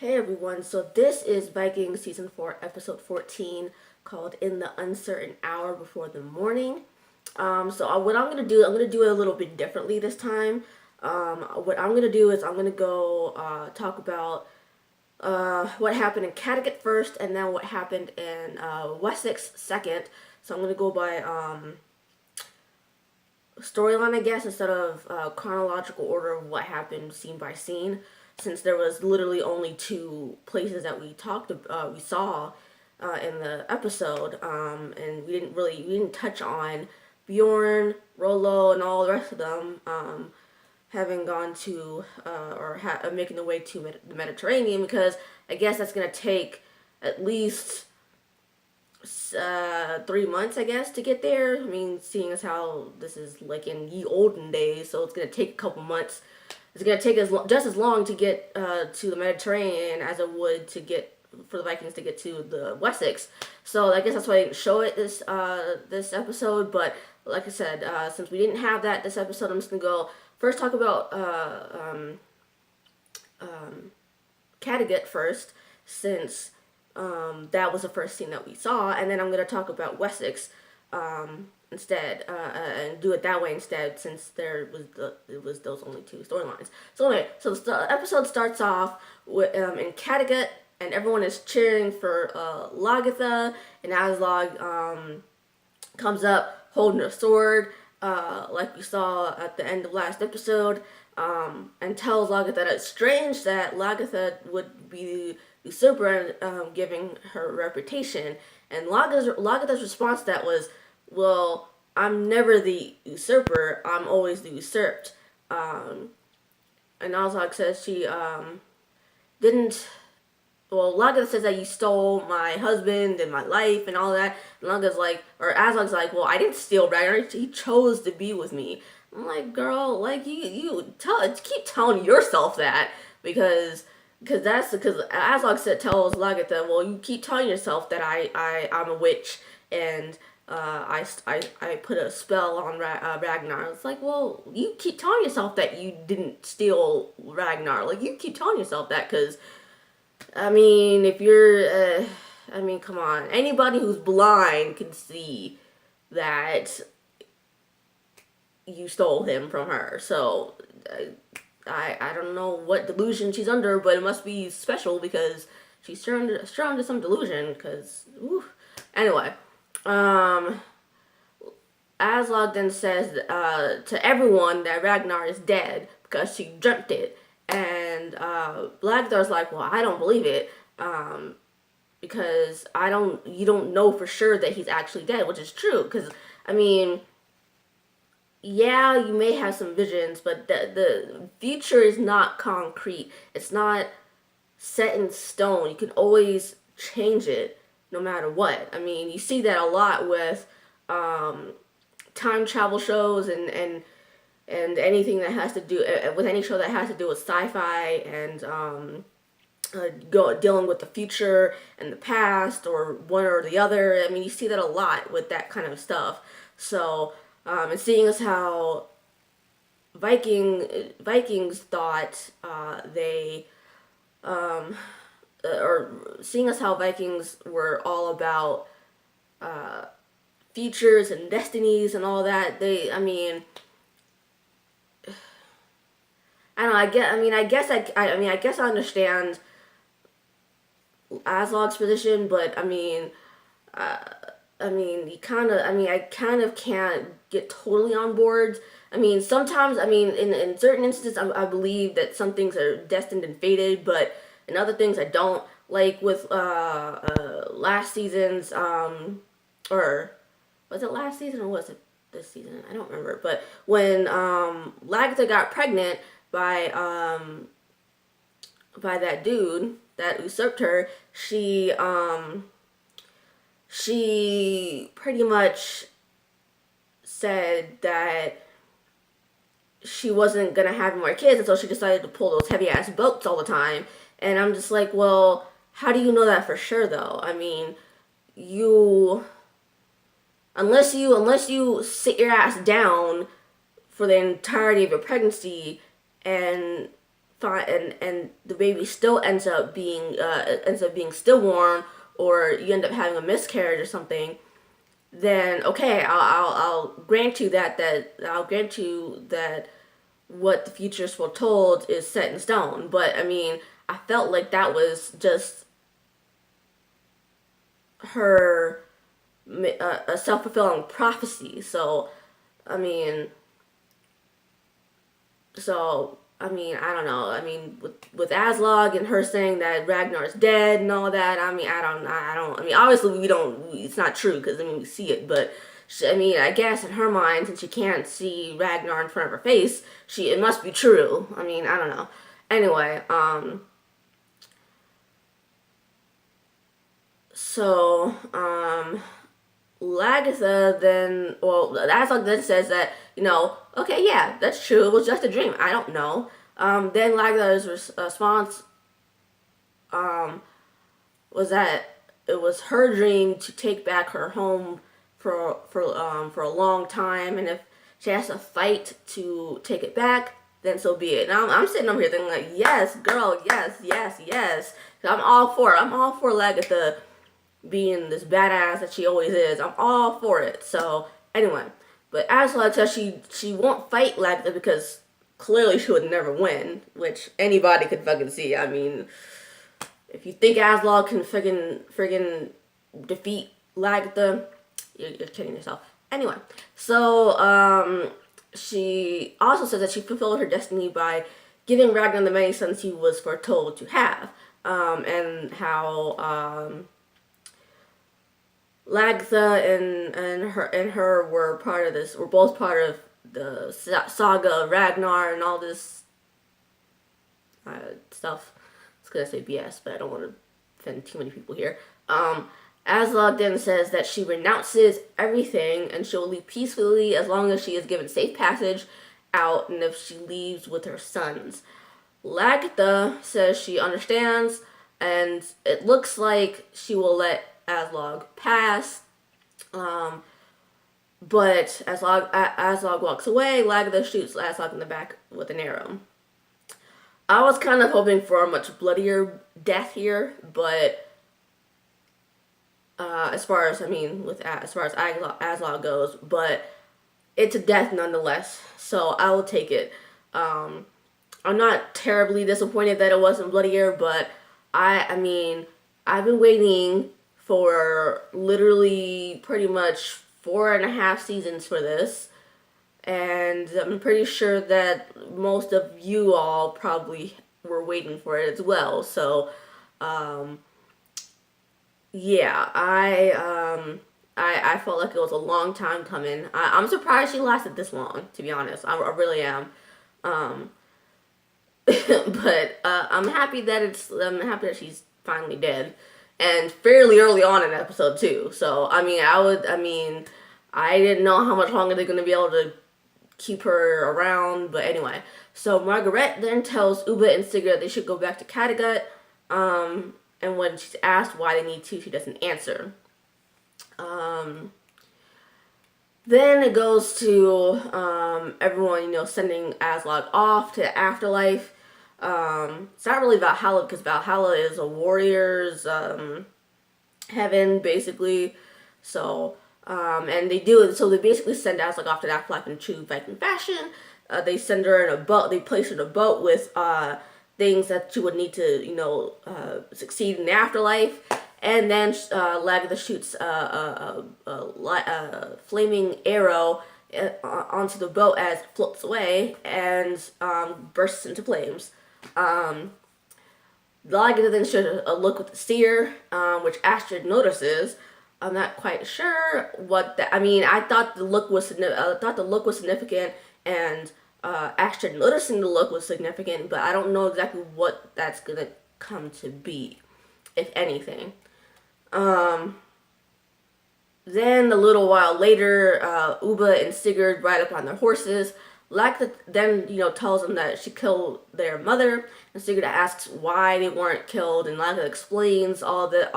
Hey everyone, so this is Vikings Season 4, Episode 14, called In the Uncertain Hour Before the Morning. What I'm going to do, I'm going to do it a little bit differently this time. What I'm going to do is I'm going to go talk about what happened in Kattegat first, and then what happened in Wessex second. So I'm going to go by storyline, I guess, instead of chronological order of what happened scene by scene, since there was literally only two places that we saw in the episode, and we didn't touch on Bjorn, Rollo, and all the rest of them having gone to making their way to the Mediterranean, because I guess that's gonna take at least 3 months, I guess, to get there. I mean, seeing as how this is like in ye olden days, so it's gonna take a couple months. It's gonna take just as long to get to the Mediterranean as it would to get for the Vikings to get to the Wessex. So I guess that's why I didn't show it this episode. But like I said, since we didn't have that this episode, I'm just gonna go first talk about Kattegat first, since that was the first scene that we saw, and then I'm going to talk about Wessex instead, and do it that way instead, since it was those only two storylines. So anyway, so the episode starts off with in Kattegat, and everyone is cheering for Lagertha, and Aslog comes up holding a sword, like we saw at the end of last episode, and tells Lagertha that it's strange that Lagertha would be usurper, giving her reputation. And Lagertha's response to that was, well, I'm never the usurper, I'm always the usurped. And Aslog says she didn't. Well, Lagertha says that you stole my husband and my life and all that. And Aslog's like, well, I didn't steal Ragnar, he chose to be with me. I'm like, girl, like you keep telling yourself that, because Aslog tells Lagertha, well, you keep telling yourself that I'm a witch, and I put a spell on Ragnar. It's like, well, you keep telling yourself that you didn't steal Ragnar. Like, you keep telling yourself that, because, I mean, if you're, come on. Anybody who's blind can see that you stole him from her. So, I don't know what delusion she's under, but it must be special, because she's sure under some delusion, because, anyway, Aslog then says to everyone that Ragnar is dead, because she dreamt it, and Blackdar's like, well, I don't believe it, because you don't know for sure that he's actually dead, which is true, because, I mean, yeah, you may have some visions, but the future is not concrete. It's not set in stone. You can always change it no matter what. I mean, you see that a lot with time travel shows and anything that has to do with any show that has to do with sci-fi and dealing with the future and the past, or one or the other. I mean, you see that a lot with that kind of stuff. So. And seeing as how Vikings thought or seeing as how Vikings were all about futures and destinies and all that, I don't know. I guess I understand Aslog's position, but I kind of can't get totally on board. I mean, sometimes, in certain instances, I believe that some things are destined and fated, but in other things, I don't. Like with last season's, or was it last season or was it this season? I don't remember. But when Lagertha got pregnant by that dude that usurped her, she pretty much said that she wasn't gonna have more kids, and so she decided to pull those heavy ass boats all the time. And I'm just like, well, how do you know that for sure, though? I mean, unless you sit your ass down for the entirety of your pregnancy and and the baby still ends up being stillborn, or you end up having a miscarriage or something, then okay, I'll grant you that I'll grant you that what the future is foretold is set in stone. But I mean, I felt like that was just her a self-fulfilling prophecy. I mean, I don't know. I mean, with Aslog and her saying that Ragnar's dead and all that. I mean, I don't. I mean, obviously we don't. It's not true because I mean we see it, but I mean, I guess in her mind, since she can't see Ragnar in front of her face, it must be true. I mean, I don't know. Anyway, so Lagatha then, well, Aslog then says that, okay, yeah, that's true. It was just a dream. I don't know. Then Lagatha's response was that it was her dream to take back her home for a long time, and if she has to fight to take it back, then so be it. Now I'm sitting over here thinking like, yes, girl, yes, yes, yes. I'm all for it. I'm all for Lagatha being this badass that she always is. I'm all for it. So anyway, but Aslog says she won't fight Lagatha because clearly she would never win, which anybody could fucking see. I mean, if you think Aslog can friggin' defeat Lagatha, you're kidding yourself. Anyway, so she also says that she fulfilled her destiny by giving Ragnar the many sons he was foretold to have, and how Lagatha and her were part of this. Were both part of the saga of Ragnar and all this stuff. I was gonna say BS, but I don't want to offend too many people here. Aslog then says that she renounces everything and she'll leave peacefully as long as she is given safe passage out, and if she leaves with her sons. Lagatha says she understands, and it looks like she will let Aslog pass. But as Aslog walks away, Lagatha shoots Aslog in the back with an arrow. I was kind of hoping for a much bloodier death here, but as far as Aslog goes, but it's a death nonetheless, so I will take it. I'm not terribly disappointed that it wasn't bloodier, but I mean, I've been waiting for literally pretty much 4.5 seasons for this, and I'm pretty sure that most of you all probably were waiting for it as well. So, yeah, I felt like it was a long time coming. I'm surprised she lasted this long, to be honest. I really am. But I'm happy that she's finally dead, and fairly early on in episode 2. So I didn't know how much longer they're gonna be able to keep her around. But anyway, so Margaret then tells Ubba and Sigurd that they should go back to Kattegat. And when she's asked why they need to, she doesn't answer. Then it goes to everyone, sending Aslog off to Afterlife. It's not really Valhalla, because Valhalla is a warrior's heaven, basically. So, and they do it. So they basically send Aslog off to Afterlife in true Viking fashion. They send her in a boat. They place her in a boat with things that she would need to, succeed in the afterlife. And then Lagatha shoots a flaming arrow onto the boat as it floats away and bursts into flames. Lagatha then shows a look with the seer, which Astrid notices. I'm not quite sure what that. I mean, I thought the look was significant, and Astrid noticing the look was significant, but I don't know exactly what that's gonna come to be, if anything. Then a little while later, Ubba and Sigurd ride up on their horses. Lagatha then, tells them that she killed their mother, and Sigurd asks why they weren't killed, and Lagatha explains the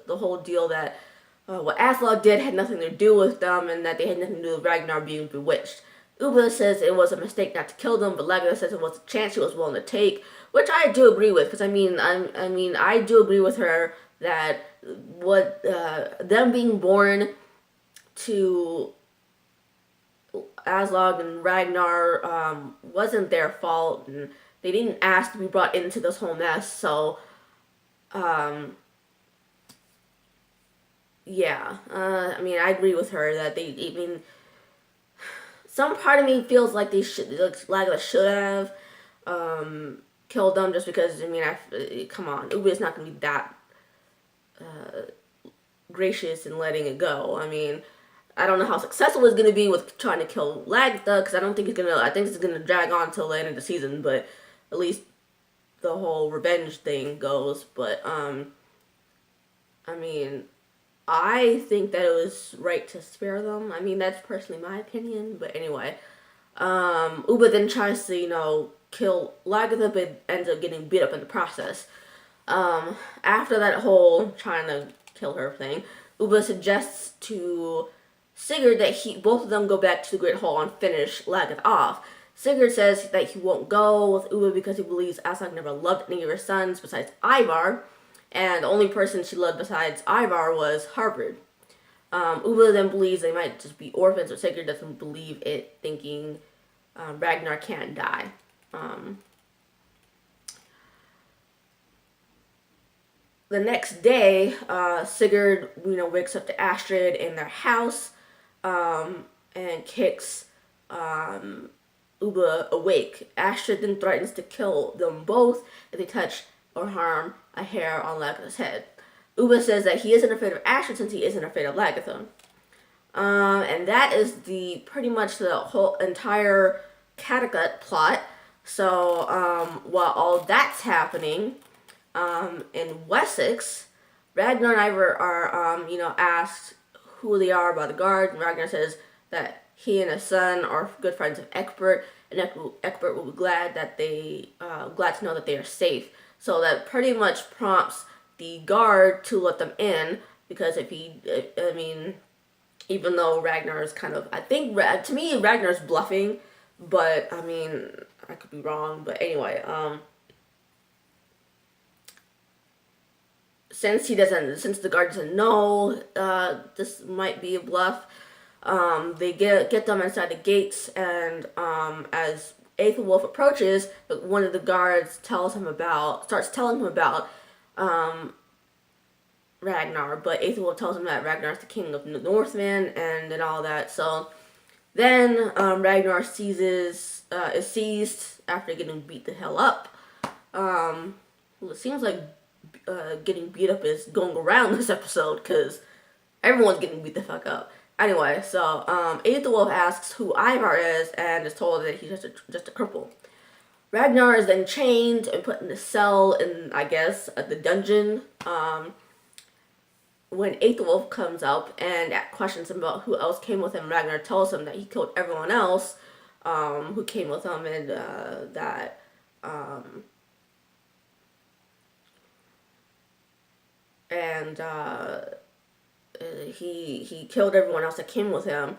whole deal that what Aslog did had nothing to do with them, and that they had nothing to do with Ragnar being bewitched. Uba says it was a mistake not to kill them, but Ragnar says it was a chance he was willing to take, which I do agree with, because I do agree with her that what them being born to Aslog and Ragnar wasn't their fault, and they didn't ask to be brought into this whole mess. So, yeah, I agree with her that some part of me feels like Ragnar should have killed them, just because come on, Uba's not gonna be that gracious in letting it go. I don't know how successful it's going to be with trying to kill Lagtha, because I think it's going to drag on till the end of the season, but at least the whole revenge thing goes. But, I think that it was right to spare them. That's personally my opinion, but anyway. Uba then tries to, kill Lagatha, but ends up getting beat up in the process. After that whole trying to kill her thing, Uba suggests to Sigurd that both of them go back to the Great Hall and finish Lagatha off. Sigurd says that he won't go with Uba because he believes Aslog never loved any of her sons besides Ivar, and the only person she loved besides Ivar was Harvard. Uba then believes they might just be orphans, but Sigurd doesn't believe it, thinking Ragnar can't die. The next day, Sigurd, wakes up to Astrid in their house, and kicks Uba awake. Astrid then threatens to kill them both if they touch or harm a hair on Lagatha's head. Uba says that he isn't afraid of Astrid since he isn't afraid of Lagatha. And that is pretty much the whole entire Catgut plot. So, while all that's happening, in Wessex, Ragnar and Ivor are, asked who they are by the guard, and Ragnar says that he and his son are good friends of Ecbert, and Ecbert will be glad to know that they are safe. So that pretty much prompts the guard to let them in, because even though Ragnar is kind of, to me, Ragnar's bluffing, but, I could be wrong, but anyway, since the guard doesn't know this might be a bluff, they get them inside the gates, and as Aethelwulf approaches, one of the guards starts telling him about Ragnar, but Aethelwulf tells him that Ragnar is the king of the Northmen and all that. So then Ragnar is seized after getting beat the hell up. Well, it seems like getting beat up is going around this episode, because everyone's getting beat the fuck up. Anyway, so Aethelwulf asks who Ivar is, and is told that he's just a cripple. Ragnar is then chained and put in a cell in, I guess, the dungeon. When Aethelwulf comes up and questions him about who else came with him, Ragnar tells him that he killed everyone else who came with him, and that he killed everyone else that came with him,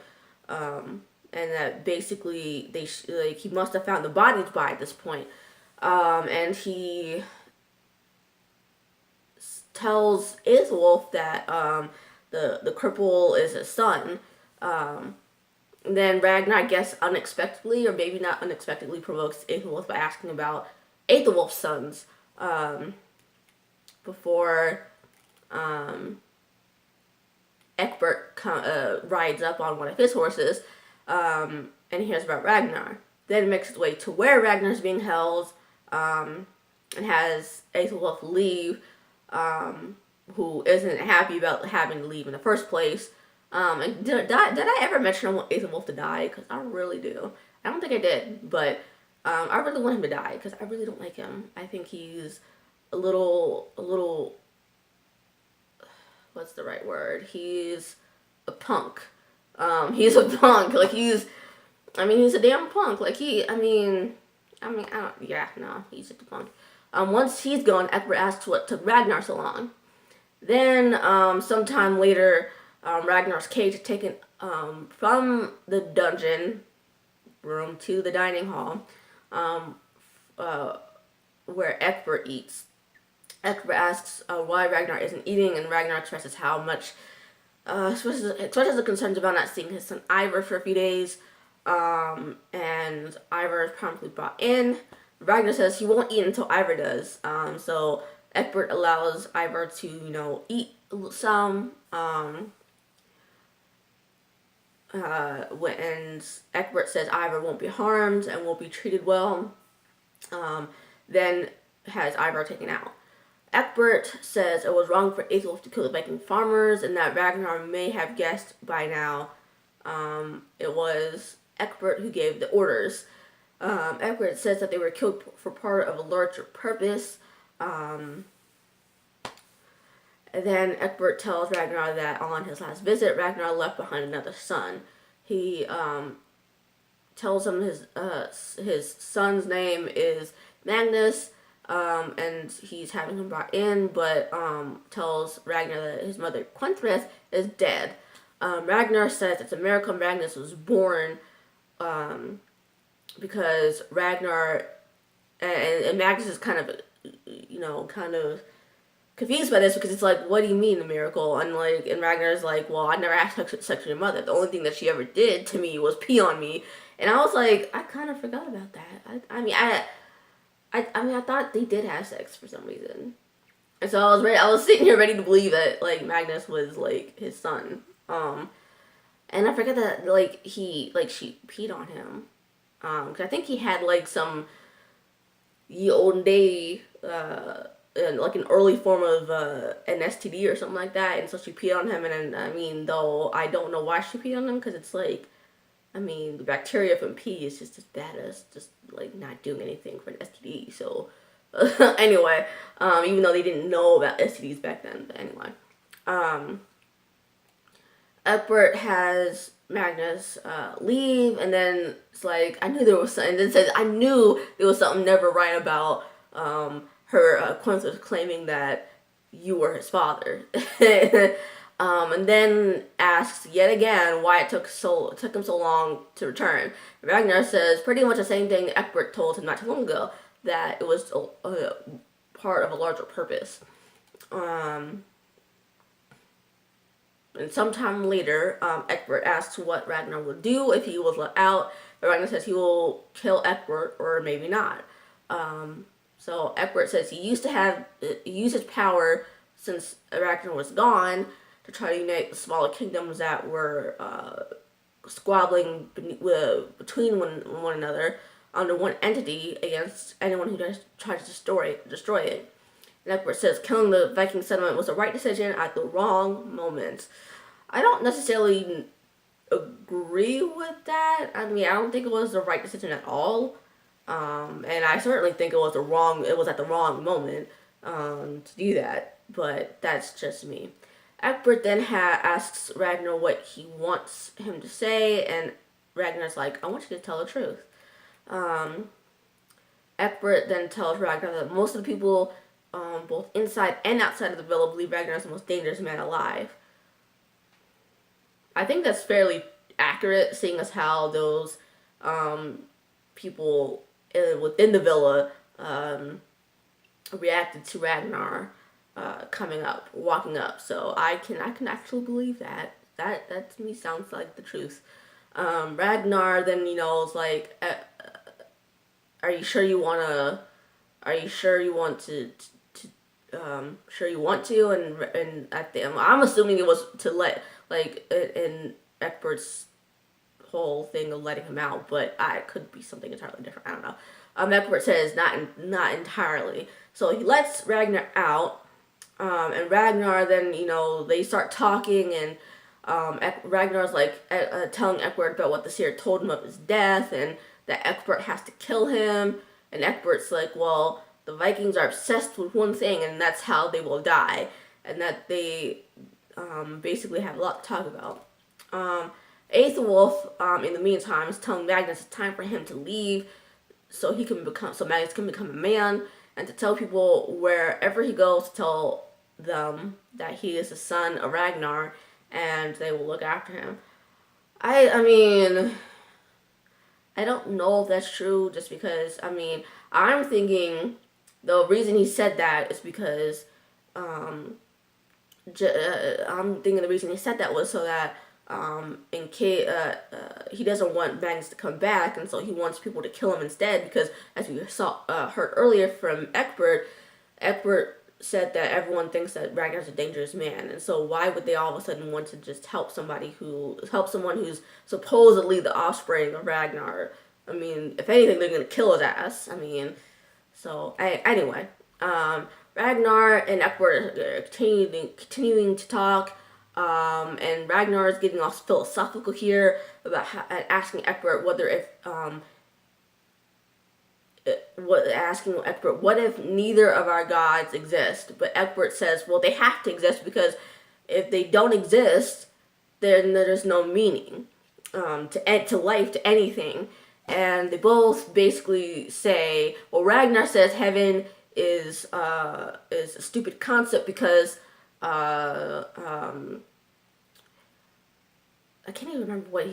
and that basically he must have found the bodies by this point, and he tells Aethelwulf that the cripple is his son. Then Ragnar, I guess unexpectedly, or maybe not unexpectedly, provokes Aethelwulf by asking about Aethelwulf's sons before Ecbert rides up on one of his horses and hears about Ragnar. Then makes his way to where Ragnar's being held, and has Aethelwulf leave, who isn't happy about having to leave in the first place. And did I ever mention I want Aethelwulf to die? Because I really do. I don't think I did, but I really want him to die, because I really don't like him. I think he's a little, what's the right word? He's a punk. He's a punk. Like, he's a damn punk. Like, he's just a punk. Once he's gone, Ecbert asks what took Ragnar so long. Then, sometime later, Ragnar's cage is taken from the dungeon room to the dining hall, um, where Ecbert eats. Ecbert asks why Ragnar isn't eating, and Ragnar expresses how much expresses the concerns about not seeing his son Ivar for a few days. And Ivar is promptly brought in. Ragnar says he won't eat until Ivar does. So Ecbert allows Ivar to, eat some. And Ecbert says Ivar won't be harmed and will be treated well. Then has Ivar taken out. Ecbert says it was wrong for Aethelwulf to kill the Viking farmers, and that Ragnar may have guessed by now. It was Ecbert who gave the orders. Ecbert says that they were killed for part of a larger purpose. And then Ecbert tells Ragnar that on his last visit, Ragnar left behind another son. He tells him his son's name is Magnus, and he's having him brought in, but tells Ragnar that his mother Quenthrith is dead. Ragnar says it's a miracle Magnus was born, because Ragnar and Magnus is kind of confused by this, because it's like, what do you mean a miracle? And Ragnar's like, well, I never asked sex with your mother. The only thing that she ever did to me was pee on me. And I was like, I kind of forgot about that. I thought they did have sex for some reason. And so I was sitting here ready to believe that Magnus was his son. And I forgot that she peed on him. 'Cause I think he had some ye olden day an early form of an STD or something like that, and so she peed on him. And then though I don't know why she peed on him, because it's the bacteria from pee is just as bad as just not doing anything for an STD. So anyway, even though they didn't know about STDs back then, but anyway, Ecbert has Magnus leave, and then it's like, I knew there was something, and then says I knew there was something never right about her Quenthrith claiming that you were his father. And then asks yet again why it took him so long to return. Ragnar says pretty much the same thing Ecbert told him not too long ago, that it was a part of a larger purpose. And sometime later, Ecbert asks what Ragnar would do if he was let out. Ragnar says he will kill Ecbert, or maybe not. So Ecbert says he used his power since Ragnar was gone to try to unite the smaller kingdoms that were squabbling between one another under one entity against anyone who tried to destroy it. And Ecbert says killing the Viking settlement was the right decision at the wrong moment. I don't necessarily agree with that. I don't think it was the right decision at all. And I certainly think it was at the wrong moment to do that. But that's just me. Ecbert then asks Ragnar what he wants him to say, and Ragnar's like, I want you to tell the truth. Ecbert then tells Ragnar that most of the people, both inside and outside of the villa, believe Ragnar is the most dangerous man alive. I think that's fairly accurate, seeing as how those people within the villa reacted to Ragnar walking up. So I can actually believe that. That to me sounds like the truth. Ragnar then is like, are you sure you want to? Are you sure you want to? Sure you want to? And I'm assuming it was to let in Ecbert's whole thing of letting him out, but I could be something entirely different. I don't know. Ecbert says not entirely. So he lets Ragnar out. And Ragnar then, they start talking, and Ragnar's telling Ecbert about what the seer told him of his death, and that Ecbert has to kill him. And Ecbert's like, well, the Vikings are obsessed with one thing, and that's how they will die, and that they basically have a lot to talk about. Aethelwulf, in the meantime, is telling Magnus it's time for him to leave, so Magnus can become a man, and to tell people wherever he goes to tell them that he is the son of Ragnar, and they will look after him. I don't know if that's true, just because, I mean, I'm thinking the reason he said that is because um, I'm thinking the reason he said that was so that in case he doesn't want Magnus to come back, and so he wants people to kill him instead. Because as we saw heard earlier from Ecbert, Ecbert said that everyone thinks that Ragnar's a dangerous man, and so why would they all of a sudden want to just help someone who's supposedly the offspring of Ragnar? I mean, if anything, they're gonna kill his ass. I mean, anyway, Ragnar and Ecbert are continuing to talk, and Ragnar is getting all philosophical here about asking Ecbert whether if asking Ecbert, what if neither of our gods exist? But Ecbert says, well, they have to exist, because if they don't exist, then there's no meaning to life, to anything. And they both basically say, well, Ragnar says heaven is a stupid concept because I can't even remember why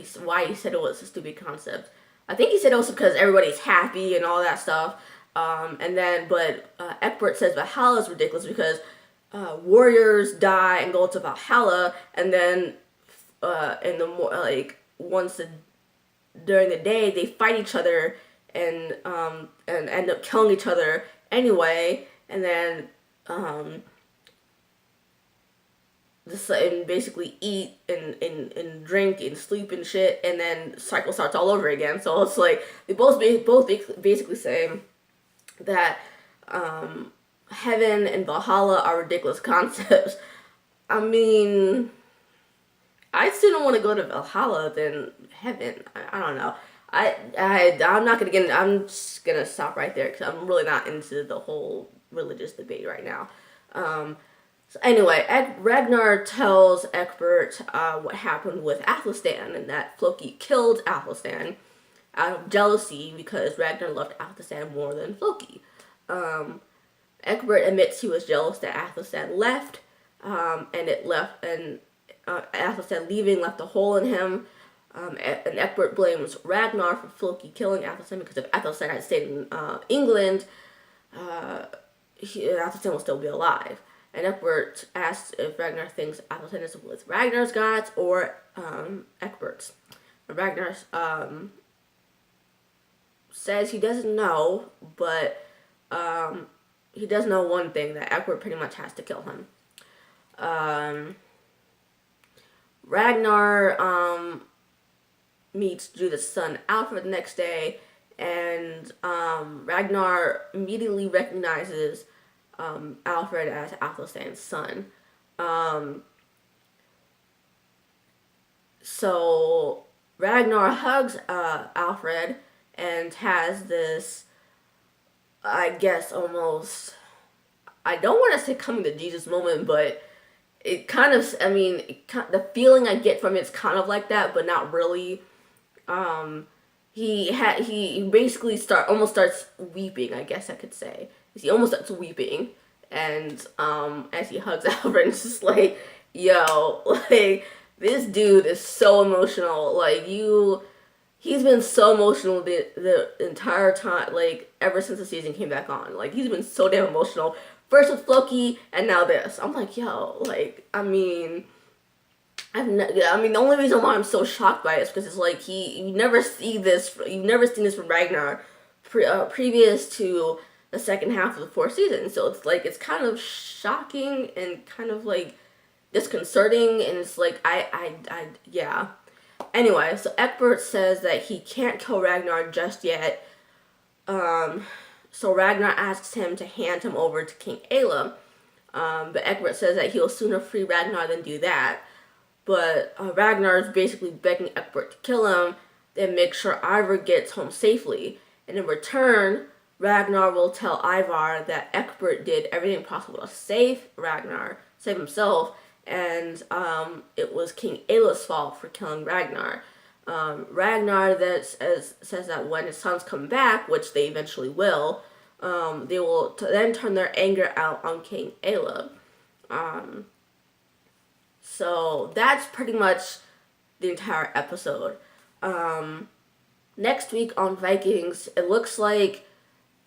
he said it was a stupid concept. I think he said it was because everybody's happy and all that stuff. But Ecbert says Valhalla is ridiculous because warriors die and go to Valhalla, and then in the during the day they fight each other and end up killing each other anyway, and then and basically eat and drink and sleep and shit, and then cycle starts all over again. So it's like they both basically say that heaven and Valhalla are ridiculous concepts. I mean, I still don't want to go to Valhalla than heaven. I don't know. I'm not gonna get. I'm just gonna stop right there because I'm really not into the whole religious debate right now. So anyway, Ragnar tells Ecbert what happened with Athelstan, and that Floki killed Athelstan out of jealousy because Ragnar loved Athelstan more than Floki. Ecbert admits he was jealous that Athelstan left, and Athelstan leaving left a hole in him. And Ecbert blames Ragnar for Floki killing Athelstan, because if Athelstan had stayed in England, Athelstan will still be alive. And Ecbert asks if Ragnar thinks Athelstan is with Ragnar's gods or Ecbert's. Ragnar says he doesn't know, but he does know one thing, that Ecbert pretty much has to kill him. Ragnar meets Judith's son Alfred the next day, and Ragnar immediately recognizes Alfred as Athelstan's son. So Ragnar hugs Alfred and has this, I guess, almost, I don't want to say coming to Jesus moment, but it kind of, I mean, the feeling I get from it's kind of like that, but not really. He basically almost starts weeping, I guess I could say. He almost starts weeping, and as he hugs Alfred, it's just like, yo, like, this dude is so emotional. Like, he's been so emotional the entire time, like, ever since the season came back on. Like, he's been so damn emotional. First with Floki, and now this. I'm like, yo, like, I mean, the only reason why I'm so shocked by it is because it's like you've never seen this from Ragnar previous to the second half of the fourth season. So it's like, it's kind of shocking and kind of like disconcerting, and it's like, yeah. Anyway, so Ecbert says that he can't kill Ragnar just yet. So Ragnar asks him to hand him over to King Ayla. But Ecbert says that he'll sooner free Ragnar than do that. But Ragnar is basically begging Ecbert to kill him, then make sure Ivar gets home safely. And in return, Ragnar will tell Ivar that Ecbert did everything possible to save himself, and it was King Ayla's fault for killing Ragnar. Ragnar then says that when his sons come back, which they eventually will, they will then turn their anger out on King Ayla. So that's pretty much the entire episode. next week on Vikings, it looks like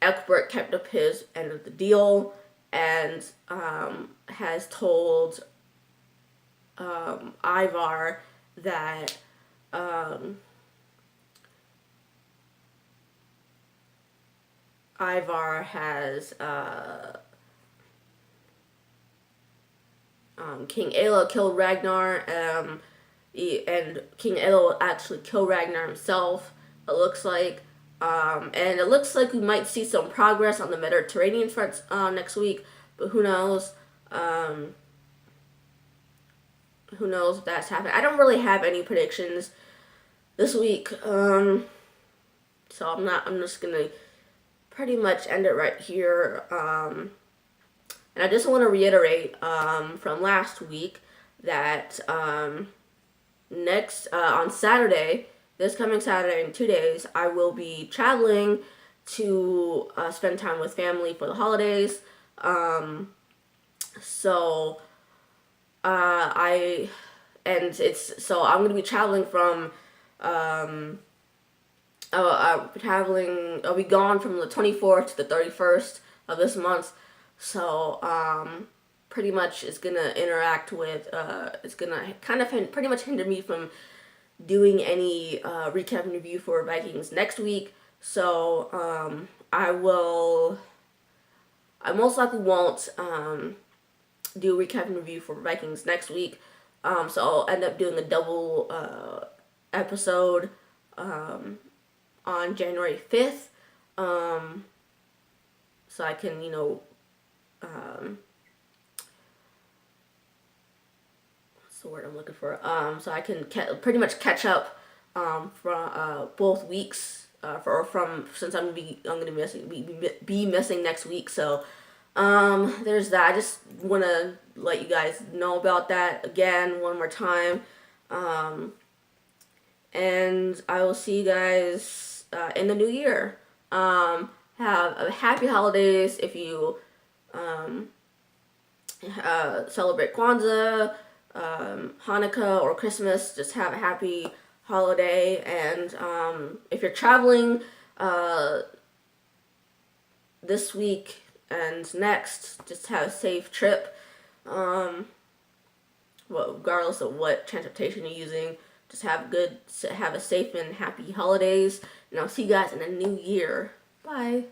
Ecbert kept up his end of the deal and has told Ivar that Ivar has King Ela killed Ragnar, and King Ela will actually kill Ragnar himself. It looks like, and it looks like we might see some progress on the Mediterranean front next week. But who knows? Who knows if that's happening? I don't really have any predictions this week, so I'm not. I'm just gonna pretty much end it right here. And I just want to reiterate from last week that next on Saturday, this coming Saturday in 2 days, I will be traveling to spend time with family for the holidays. So I and it's so I'm gonna be traveling from I'll be gone from the 24th to the 31st of this month. So pretty much it's gonna interact with it's gonna kind of pretty much hinder me from doing any recap and review for Vikings next week. So I most likely won't do a recap and review for Vikings next week. So I'll end up doing a double episode on January 5th. So I can, what's the word I'm looking for? So I can pretty much catch up from both weeks since I'm gonna be missing next week. So there's that. I just want to let you guys know about that again one more time. And I will see you guys in the new year. Have a happy holidays if you celebrate Kwanzaa, Hanukkah, or Christmas. Just have a happy holiday. And if you're traveling this week and next, just have a safe trip. Regardless of what transportation you're using, just have a safe and happy holidays. And I'll see you guys in the new year. Bye.